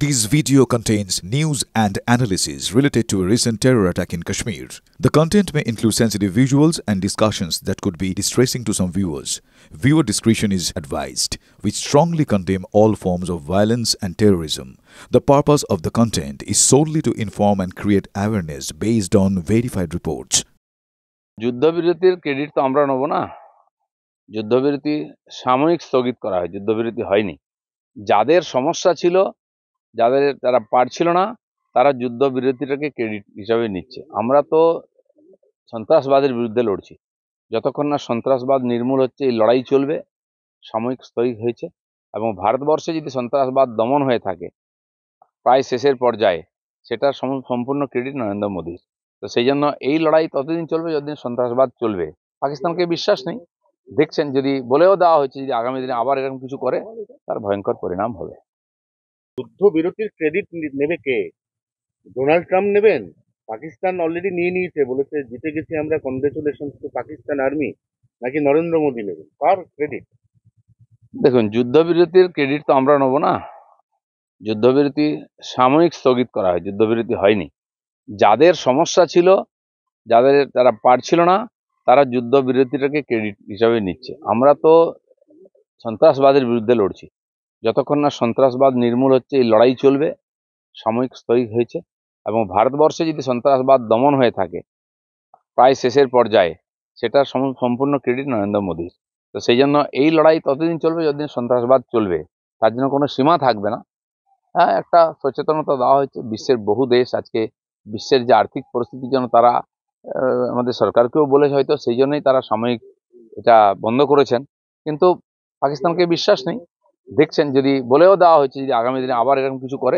This video contains news and analysis related to a recent terror attack in Kashmir. The content may include sensitive visuals and discussions that could be distressing to some viewers. Viewer discretion is advised. We strongly condemn all forms of violence and terrorism. The purpose of the content is solely to inform and create awareness based on verified reports. যুদ্ধবিরতির credit তো আমরা নেব না। যুদ্ধবিরতি সাময়িক স্থগিত করা হয়, যুদ্ধবিরতি হয়নি। যাদের সমস্যা ছিল, যারা পারছিল না, তারা যুদ্ধবিরতিটাকে ক্রেডিট হিসাবে নিচ্ছে। আমরা তো সন্ত্রাসবাদের বিরুদ্ধে লড়ছি। যতক্ষণ না সন্ত্রাসবাদ নির্মূল হচ্ছে এই লড়াই চলবে। সাময়িক স্থগিত হয়েছে এবং ভারতবর্ষে যদি সন্ত্রাসবাদ দমন হয়ে থাকে প্রায় শেষের পর্যায়ে, সেটার সম্পূর্ণ ক্রেডিট নরেন্দ্র মোদীর। তো সেই জন্য এই লড়াই ততদিন চলবে যতদিন সন্ত্রাসবাদ চলবে। পাকিস্তানকে বিশ্বাস নেই, দেখছেন যদি বলেও দেওয়া হয়েছে যদি আগামী দিনে আবার এরকম কিছু করে তার ভয়ঙ্কর পরিণাম হবে। যুদ্ধবিরতির ক্রেডিট নেবে কে? ডোনাল্ড ট্রাম্প নেবেন? পাকিস্তান অলরেডি নিয়ে নিয়েছে, বলেছে জিতে গেছি আমরা, কনগ্রেচুলেশনস টু পাকিস্তান আর্মি, নাকি নরেন্দ্র মোদী নেবেন? কার ক্রেডিট? দেখুন, যুদ্ধবিরতির ক্রেডিট তো আমরা নেব না। যুদ্ধবিরতি সাময়িক স্থগিত করা হয়, যুদ্ধবিরতি হয়নি। যাদের সমস্যা ছিল, যারা পারছিল না, তারা যুদ্ধবিরতিটাকে ক্রেডিট হিসাবে নিচ্ছে। আমরা তো সন্ত্রাসবাদের বিরুদ্ধে লড়ছি। যতক্ষণ না সন্ত্রাসবাদ নির্মূল হচ্ছে এই লড়াই চলবে। সাময়িক স্থগিত হয়েছে এবং ভারতবর্ষে যদি সন্ত্রাসবাদ দমন হয়ে থাকে প্রায় শেষের পর্যায়ে, সেটার সম্পূর্ণ ক্রেডিট নরেন্দ্র মোদীর। তো সেই জন্য এই লড়াই ততদিন চলবে যতদিন সন্ত্রাসবাদ চলবে। তার জন্য কোনো সীমা থাকবে না। হ্যাঁ, একটা সচেতনতা দেওয়া হয়েছে। বিশ্বের বহু দেশ আজকে বিশ্বের যে আর্থিক পরিস্থিতির জন্য তারা আমাদের সরকারকেও বলেছে, হয়তো সেই জন্যই তারা সাময়িক এটা বন্ধ করেছেন। কিন্তু পাকিস্তানকে বিশ্বাস নেই, দেখছেন যদি বলেও দেওয়া হয়েছে যদি আগামী দিনে আবার এরকম কিছু করে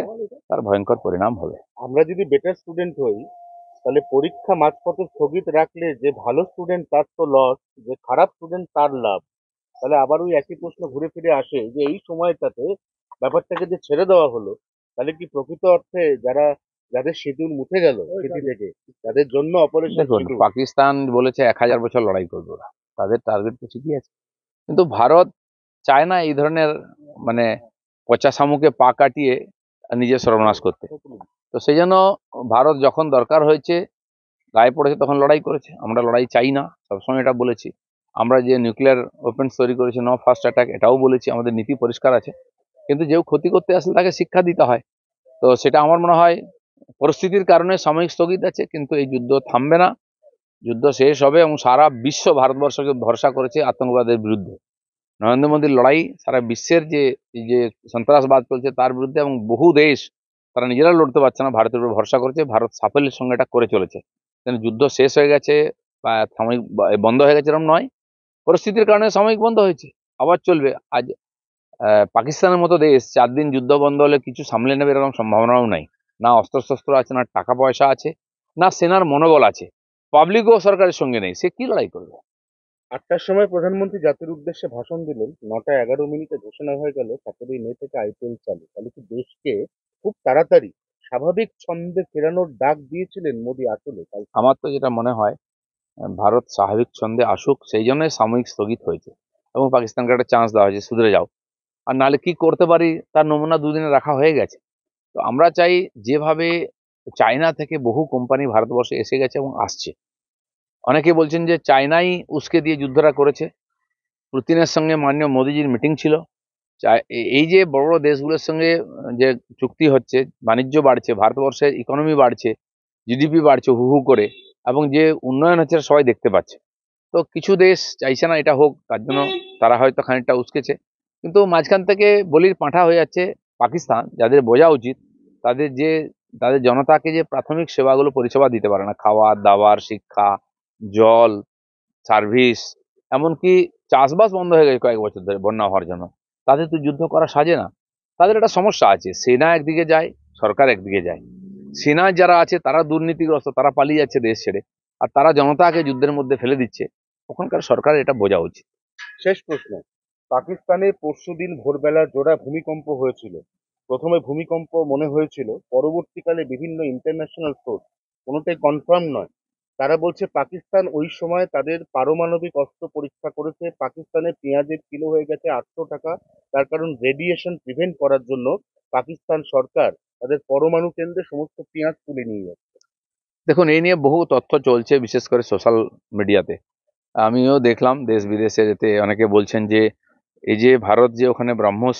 তার ভয়ঙ্কর পরিণাম হবে। আমরা যদি বেটার স্টুডেন্ট হই, তাহলে পরীক্ষা মাঝপথে স্থগিত রাখলে যে ভালো স্টুডেন্ট তার তো লস, যে খারাপ স্টুডেন্ট তার লাভ। তাহলে আবার ওই একই প্রশ্ন ঘুরে ফিরে আসে যে এই সময়টাতে ব্যাপারটাকে যে ছেড়ে দেওয়া হলো, তাহলে কি প্রকৃত অর্থে যাদের শিডিউল মুছে গেল চিঠি থেকে, তাদের জন্য অপারেশন দেখুন, পাকিস্তান বলেছে 1000 বছর লড়াই করবে ওরা, তাদের টার্গেট তো ঠিকই আছে। কিন্তু ভারত চায় না এই ধরনের মানে পচা শামুকে পা কাটিয়ে নিজের সর্বনাশ করতে। তো সেই জন্য ভারত যখন দরকার হয়েছে, গায়ে পড়েছে, তখন লড়াই করেছে। আমরা লড়াই চাই না, সবসময় এটা বলেছি। আমরা যে নিউক্লিয়ার ওয়েপন্স তৈরি করেছি, নো ফার্স্ট অ্যাটাক, এটাও বলেছি। আমাদের নীতি পরিষ্কার আছে। কিন্তু যেও ক্ষতি করতে আসলে তাকে শিক্ষা দিতে হয়। তো সেটা আমার মনে হয় পরিস্থিতির কারণে সাময়িক স্থগিত আছে, কিন্তু এই যুদ্ধ থামবে না। যুদ্ধ শেষ হবে এবং সারা বিশ্ব ভারতবর্ষকে ভরসা করেছে আতঙ্কবাদের বিরুদ্ধে। নরেন্দ্র মোদীর লড়াই সারা বিশ্বের যে সন্ত্রাসবাদ চলছে তার বিরুদ্ধে, এবং বহু দেশ তারা নিজেরা লড়তে পারছে না, ভারতের উপর ভরসা করেছে। ভারত সাফল্যের সঙ্গে এটা করে চলেছে। যুদ্ধ শেষ হয়ে গেছে বা সাময়িক বন্ধ হয়ে গেছে এরকম নয়, পরিস্থিতির কারণে সাময়িক বন্ধ হয়েছে, আবার চলবে। আজ পাকিস্তানের মতো দেশ 4 দিন যুদ্ধ বন্ধ হলে কিছু সামলে নেবে এরকম সম্ভাবনাও নাই। না অস্ত্রশস্ত্র আছে, না টাকা পয়সা আছে, না সেনার মনোবল আছে। পাবলিকও সরকারের সঙ্গে নেই, সে কি লড়াই করবে? 8টার সময় প্রধানমন্ত্রী জাতির উদ্দেশ্যে ভাষণ দিলেন, 9টা 11 মিনিটে ঘোষণা হয়ে গেল 17 মে থেকে আইপিএল চালু। তাহলে কি দেশকে খুব তাড়াতাড়ি স্বাভাবিক ছন্দে ফেরানোর ডাক দিয়েছিলেন মোদী আসলে? আমার তো যেটা মনে হয়, ভারত স্বাভাবিক ছন্দে আসুক, সেই জন্যই সাময়িক স্থগিত হয়েছে এবং পাকিস্তানকে একটা চান্স দেওয়া হয়েছে, সুধরে যাও। আর নাহলে কি করতে পারি তার নমুনা দুদিনে রাখা হয়ে গেছে। তো আমরা চাই, যেভাবে চায়না থেকে বহু কোম্পানি ভারতবর্ষে এসে গেছে এবং আসছে, অনেকে বলছেন যে চায়নাই উস্কে দিয়ে যুদ্ধটা করেছে। পুতিনের সঙ্গে মাননীয় মোদীজির মিটিং ছিল। এই যে বড় বড় দেশগুলোর সঙ্গে যে চুক্তি হচ্ছে, বাণিজ্য বাড়ছে, ভারতবর্ষের ইকোনমি বাড়ছে, জিডিপি বাড়ছে হু হু করে, এবং যে উন্নয়ন হচ্ছে সবাই দেখতে পাচ্ছে। তো কিছু দেশ চাইছে না এটা হোক, তার জন্য তারা হয়তো খানিকটা উস্কেছে। কিন্তু মাঝখান থেকে বলির পাঁঠা হয়ে যাচ্ছে পাকিস্তান, যাদের বোঝা উচিত তাদের জনতাকে যে প্রাথমিক সেবাগুলো পরিষেবা দিতে পারে না, খাওয়ার দাওয়ার, শিক্ষা, জল, সার্ভিস, এমনকি চাষবাস বন্ধ হয়ে গেছে কয়েক বছর ধরে বন্যা হওয়ার জন্য। তাদের তো যুদ্ধ করা সাজে না। তাদের একটা সমস্যা আছে, সেনা একদিকে যায়, সরকার একদিকে যায়। সেনা যারা আছে তারা দুর্নীতিগ্রস্ত, তারা পালিয়ে যাচ্ছে দেশ ছেড়ে, আর তারা জনতাকে যুদ্ধের মধ্যে ফেলে দিচ্ছে। ওখানকার সরকার এটা বোঝা উচিত। শেষ প্রশ্ন, পাকিস্তানে পরশুদিন ভোরবেলা জোড়া ভূমিকম্প হয়েছিল। প্রথমে ভূমিকম্প মনে হয়েছিল, পরবর্তীকালে বিভিন্ন ইন্টারন্যাশনাল সোর্স, কোনোটাই কনফার্ম নয়, তারা বলছে পাকিস্তান ওই সময় তাদের পারমাণবিক অস্ত্র পরীক্ষা করেছে। পাকিস্তানে পেঁয়াজের কিলো হয়ে গেছে 800 টাকা, তার কারণ রেডিয়েশন প্রিভেন্ট করার জন্য পাকিস্তান সরকার তাদের পরমাণু কেন্দ্রে সমস্ত পেঁয়াজ তুলে নিয়ে যাচ্ছে? দেখুন, এই নিয়ে বহু তথ্য চলছে, বিশেষ করে সোশ্যাল মিডিয়াতে। আমিও দেখলাম দেশ বিদেশে যেতে অনেকে বলছেন যে এই যে ভারত যে ওখানে ব্রহ্মস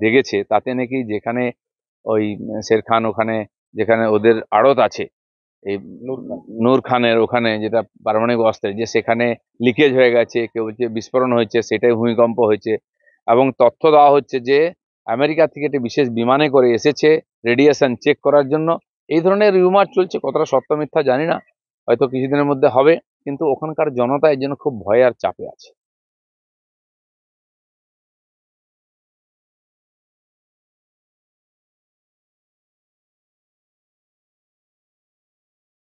দেখেছে, তাতে নাকি যেখানে ওই শের খান ওখানে যেখানে ওদের আড়ত আছে, এই নূর খানের ওখানে যেটা পারমাণবিক অস্ত্রের, যে সেখানে লিকেজ হয়ে গেছে, কেউ বলছে বিস্ফোরণ হয়েছে, সেটাই ভূমিকম্প হয়েছে। এবং তথ্য দেওয়া হচ্ছে যে আমেরিকা থেকে একটি বিশেষ বিমানে করে এসেছে রেডিয়েশন চেক করার জন্য। এই ধরনের রিউমার চলছে, কতটা সত্য মিথ্যা জানি না, হয়তো কিছুদিনের মধ্যে হবে। কিন্তু ওখানকার জনতা এর জন্য খুব ভয়ে আর চাপে আছে।